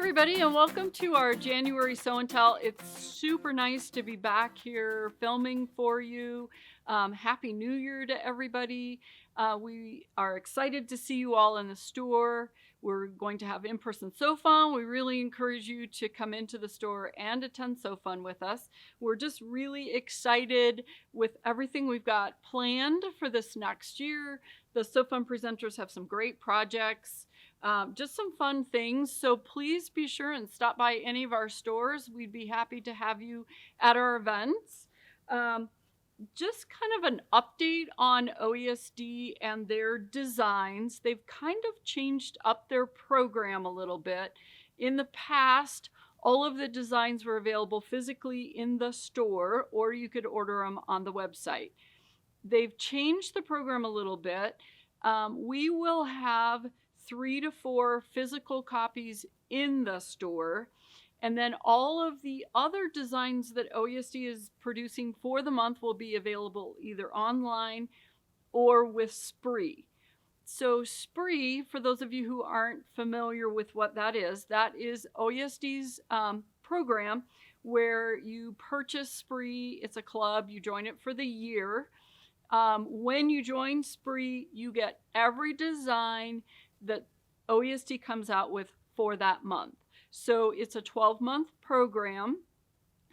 everybody, and welcome to our January Sew and Tell. It's super nice to be back here filming for you. Happy New Year to everybody. We are excited to see you all in the store. We're going to have in-person Sew Fun. We really encourage you to come into the store and attend Sew Fun with us. We're just really excited with everything we've got planned for this next year. The Sew Fun presenters have some great projects. Just some fun things. So please be sure and stop by any of our stores. We'd be happy to have you at our events. Just kind of an update on OESD and their designs. They've kind of changed up their program a little bit. In the past, all of the designs were available physically in the store, or you could order them on the website. They've changed the program a little bit. We will have 3 to 4 physical copies in the store. And then all of the other designs that OESD is producing for the month will be available either online or with Spree. So Spree, for those of you who aren't familiar with what that is OESD's program where you purchase Spree. It's a club. You join it for the year. When you join Spree, you get every design that OESD comes out with for that month. So it's a 12-month program.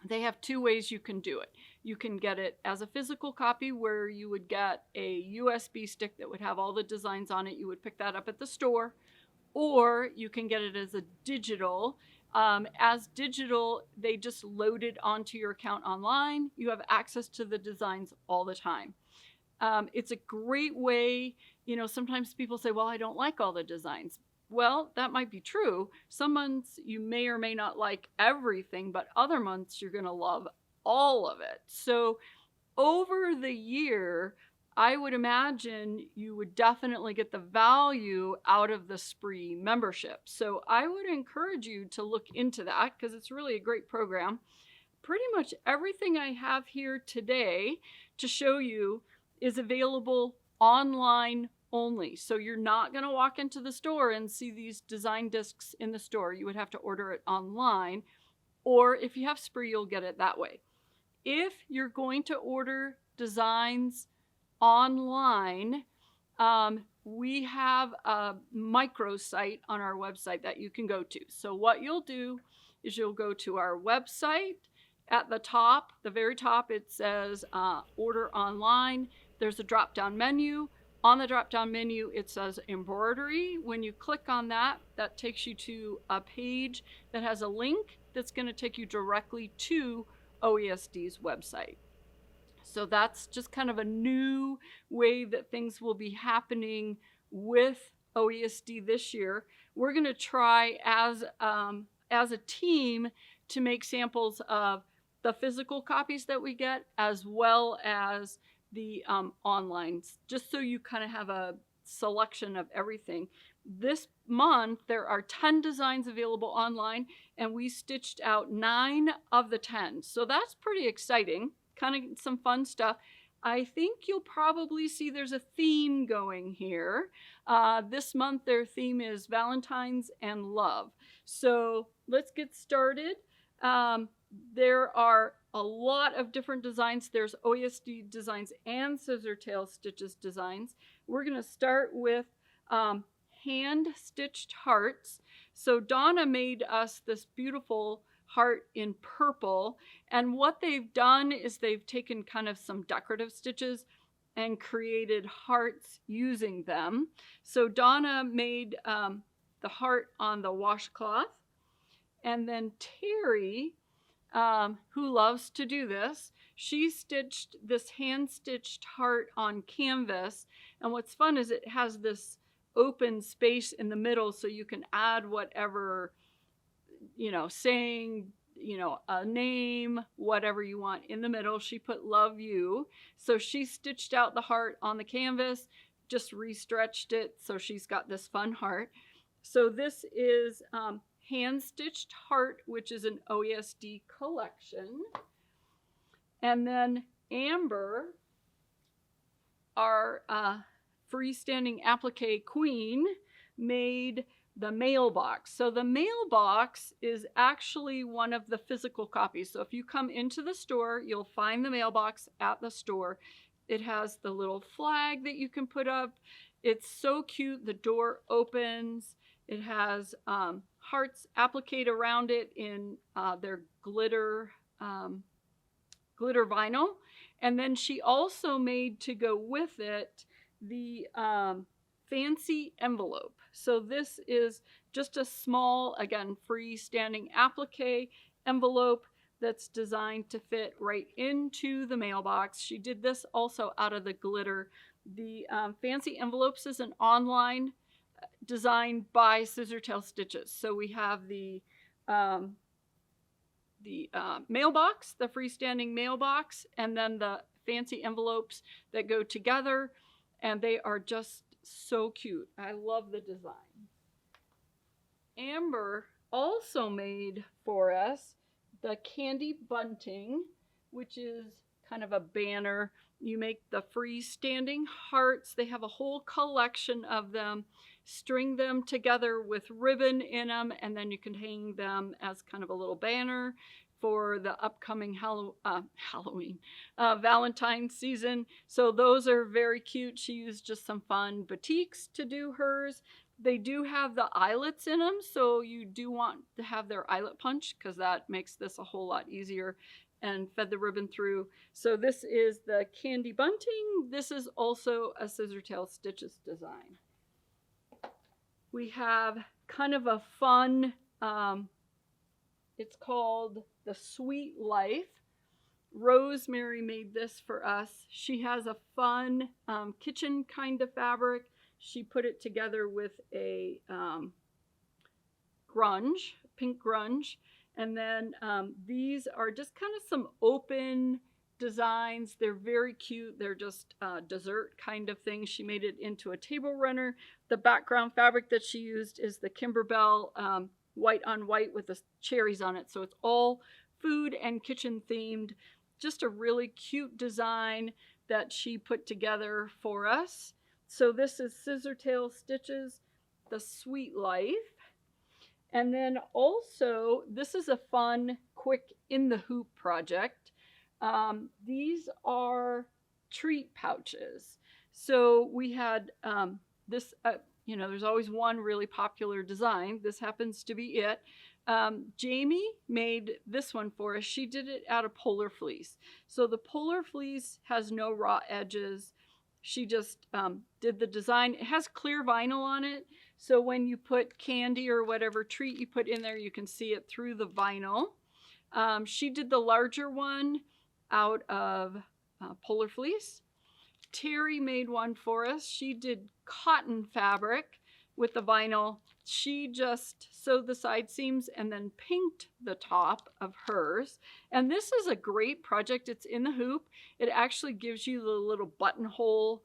They have 2 ways you can do it. You can get it as a physical copy where you would get a USB stick that would have all the designs on it. You would pick that up at the store. Or you can get it as a digital. As digital, they just load it onto your account online. You have access to the designs all the time. It's a great way. Sometimes people say, well, I don't like all the designs. Well, that might be true. Some months you may or may not like everything, but other months you're going to love all of it. So over the year, I would imagine you would definitely get the value out of the Spree membership. So I would encourage you to look into that because it's really a great program. Pretty much everything I have here today to show you is available online only. So you're not going to walk into the store and see these design discs in the store. You would have to order it online, or if you have Spree, you'll get it that way. If you're going to order designs online, we have a microsite on our website that you can go to. So what you'll do is you'll go to our website. At the top, the very top, it says order online. There's a drop-down menu. On the drop-down menu, it says embroidery. When you click on that, that takes you to a page that has a link that's going to take you directly to OESD's website. So that's just kind of a new way that things will be happening with OESD this year. We're going to try as a team to make samples of the physical copies that we get as well as the online, just so you kind of have a selection of everything. This month, there are 10 designs available online, and we stitched out 9 of the 10. So that's pretty exciting, kind of some fun stuff. I think you'll probably see there's a theme going here. This month, their theme is Valentine's and Love. So let's get started. There are a lot of different designs. There's OESD designs and scissor tail stitches designs. We're going to start with hand stitched hearts. So Donna made us this beautiful heart in purple, and what they've done is they've taken kind of some decorative stitches and created hearts using them. So Donna made the heart on the washcloth, and then Terry, who loves to do this, she stitched this hand-stitched heart on canvas. And what's fun is it has this open space in the middle so you can add whatever, saying, a name, whatever you want in the middle. She put love you. So she stitched out the heart on the canvas, just restretched it. So she's got this fun heart. So this is hand-stitched heart, which is an OESD collection. And then Amber, our freestanding applique queen, made the mailbox. So the mailbox is actually one of the physical copies. So if you come into the store, you'll find the mailbox at the store. It has the little flag that you can put up. It's so cute. The door opens. It has hearts appliqued around it in their glitter vinyl. And then she also made, to go with it, the fancy envelope. So this is just a small, again, freestanding applique envelope that's designed to fit right into the mailbox. She did this also out of the glitter. The fancy envelopes is an online design by Scissortail Stitches. So we have the mailbox, the freestanding mailbox, and then the fancy envelopes that go together, and they are just so cute. I love the design. Amber also made for us the candy bunting, which is kind of a banner. You make the freestanding hearts. They have a whole collection of them. String them together with ribbon in them, and then you can hang them as kind of a little banner for the upcoming Halloween, Valentine's season. So those are very cute. She used just some fun batiks to do hers. They do have the eyelets in them, so you do want to have their eyelet punch because that makes this a whole lot easier, and fed the ribbon through. So this is the candy bunting. This is also a Scissortail Stitches design. We have kind of a fun, it's called the Sweet Life. Rosemary made this for us. She has a fun kitchen kind of fabric. She put it together with a grunge, pink grunge. And then these are just kind of some open designs. They're very cute. They're just dessert kind of things. She made it into a table runner. The background fabric that she used is the Kimberbell white on white with the cherries on it. So it's all food and kitchen themed. Just a really cute design that she put together for us. So this is Scissortail Stitches, the Sweet Life. And then also, this is a fun, quick in the hoop project. These are treat pouches. So we had this, there's always one really popular design. This happens to be it. Jamie made this one for us. She did it out of polar fleece. So the polar fleece has no raw edges. She just did the design. It has clear vinyl on it. So when you put candy or whatever treat you put in there, you can see it through the vinyl. She did the larger one out of polar fleece. Terry made one for us. She did cotton fabric with the vinyl. She just sewed the side seams and then pinked the top of hers. And this is a great project. It's in the hoop. It actually gives you the little buttonhole,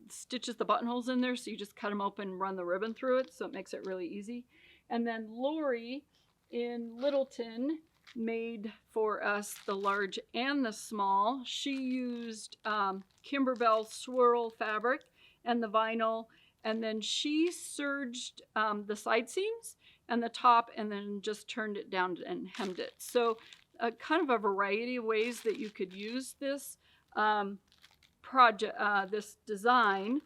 stitches the buttonholes in there. So you just cut them open and run the ribbon through it. So it makes it really easy. And then Lori in Littleton made for us the large and the small. She used Kimberbell swirl fabric and the vinyl, and then she serged the side seams and the top, and then just turned it down and hemmed it. So kind of a variety of ways that you could use this project, this design,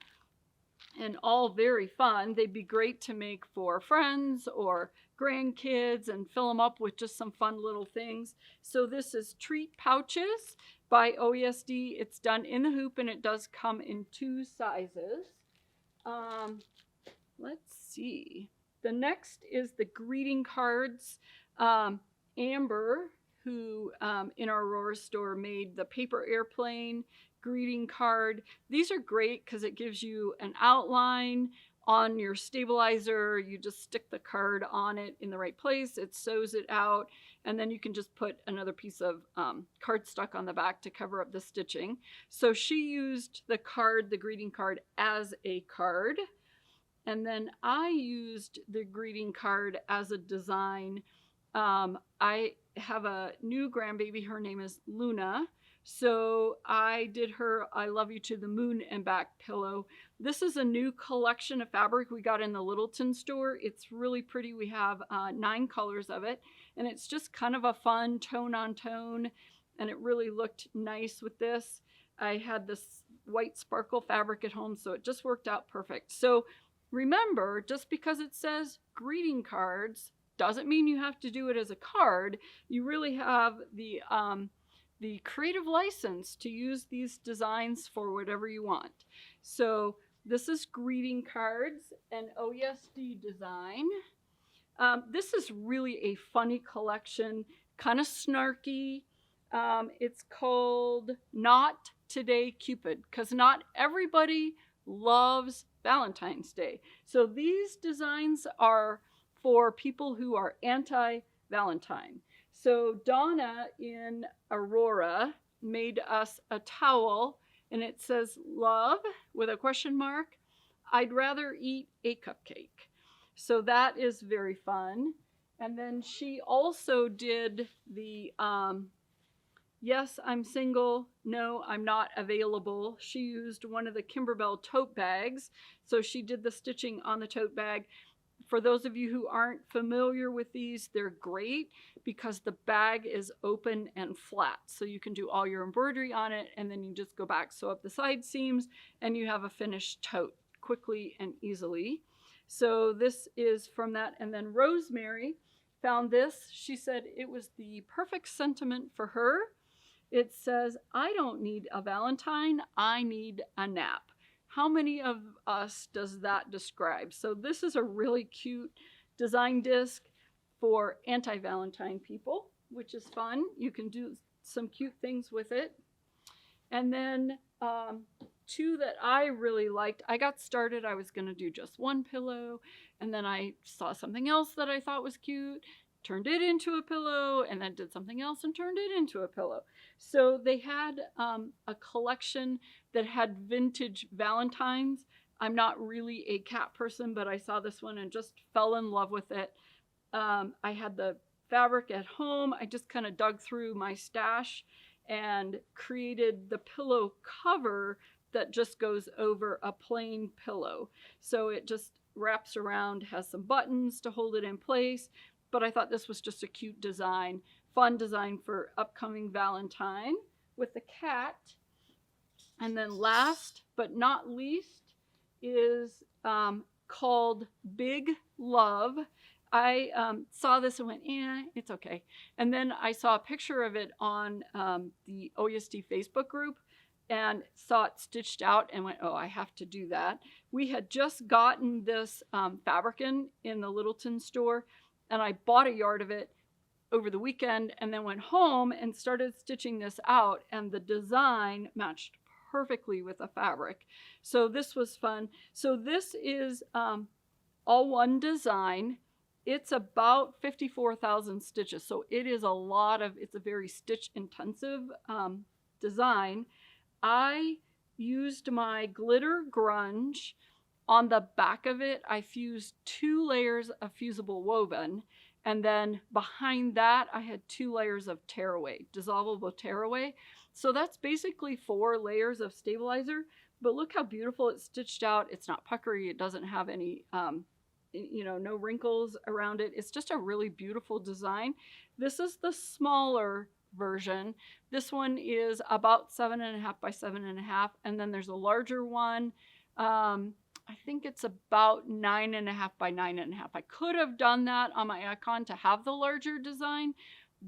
and all very fun. They'd be great to make for friends or grandkids and fill them up with just some fun little things. So this is Treat Pouches by OESD. It's done in the hoop, and it does come in 2 sizes. Let's see. The next is the greeting cards. Amber, who in our Aurora store made the paper airplane greeting card. These are great because it gives you an outline on your stabilizer. You just stick the card on it in the right place. It sews it out, and then you can just put another piece of cardstock on the back to cover up the stitching. So she used the card, the greeting card, as a card. And then I used the greeting card as a design I have a new grandbaby. Her name is Luna. So I did her I Love You to the Moon and Back pillow. This is a new collection of fabric we got in the Littleton store. It's really pretty. We have 9 colors of it, and it's just kind of a fun tone on tone, and it really looked nice with this. I had this white sparkle fabric at home, so it just worked out perfect. So remember, just because it says greeting cards doesn't mean you have to do it as a card. You really have the creative license to use these designs for whatever you want. So this is greeting cards, an OSD design. This is really a funny collection, kind of snarky. It's called Not Today Cupid, because not everybody loves Valentine's Day. So these designs are for people who are anti-Valentine. So Donna in Aurora made us a towel, and it says love with a question mark. I'd rather eat a cupcake. So that is very fun. And then she also did the yes, I'm single. No, I'm not available. She used one of the Kimberbell tote bags. So she did the stitching on the tote bag. For those of you who aren't familiar with these, they're great because the bag is open and flat. So you can do all your embroidery on it, and then you just go back, sew up the side seams, and you have a finished tote quickly and easily. So this is from that. And then Rosemary found this. She said it was the perfect sentiment for her. It says, I don't need a Valentine, I need a nap. How many of us does that describe? So this is a really cute design disc for anti-Valentine people, which is fun. You can do some cute things with it. And then 2 that I really liked. I got started, I was going to do just one pillow, and then I saw something else that I thought was cute, turned it into a pillow, and then did something else and turned it into a pillow. So they had a collection that had vintage Valentines. I'm not really a cat person, but I saw this one and just fell in love with it. I had the fabric at home. I just kind of dug through my stash and created the pillow cover that just goes over a plain pillow. So it just wraps around, has some buttons to hold it in place. But I thought this was just a cute design, fun design for upcoming Valentine with the cat. And then last but not least is called Big Love. I saw this and went, it's okay. And then I saw a picture of it on the OSD Facebook group and saw it stitched out and went, oh, I have to do that. We had just gotten this fabric in the Littleton store, and I bought a yard of it over the weekend and then went home and started stitching this out, and the design matched perfectly with the fabric. So this was fun. So this is all one design. It's about 54,000 stitches. So it is it's a very stitch intensive design. I used my glitter grunge. On the back of it, I fused 2 layers of fusible woven. And then behind that, I had 2 layers of tearaway, dissolvable tearaway. So that's basically 4 layers of stabilizer. But look how beautiful it's stitched out. It's not puckery. It doesn't have any, no wrinkles around it. It's just a really beautiful design. This is the smaller version. This one is about 7.5 by 7.5. And then there's a larger one. I think it's about 9.5 by 9.5. I could have done that on my icon to have the larger design,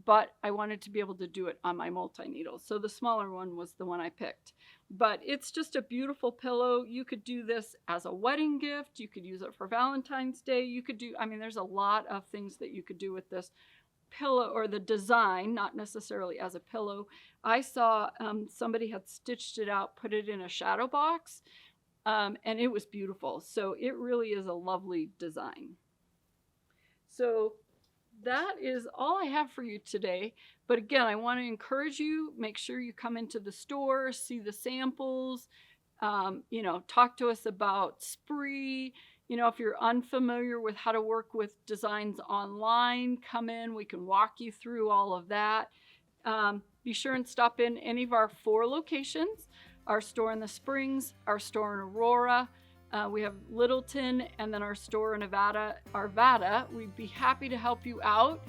but I wanted to be able to do it on my multi-needle. So the smaller one was the one I picked. But it's just a beautiful pillow. You could do this as a wedding gift. You could use it for Valentine's Day. You could do, there's a lot of things that you could do with this pillow, or the design, not necessarily as a pillow. I saw somebody had stitched it out, put it in a shadow box, and it was beautiful. So it really is a lovely design. So that is all I have for you today. But again, I want to encourage you, make sure you come into the store, see the samples, talk to us about Spree. If you're unfamiliar with how to work with designs online, come in. We can walk you through all of that. Be sure and stop in any of our 4 locations, our store in the Springs, our store in Aurora, we have Littleton, and then our store in Arvada. We'd be happy to help you out.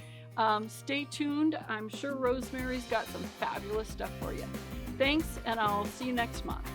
Stay tuned. I'm sure Rosemary's got some fabulous stuff for you. Thanks, and I'll see you next month.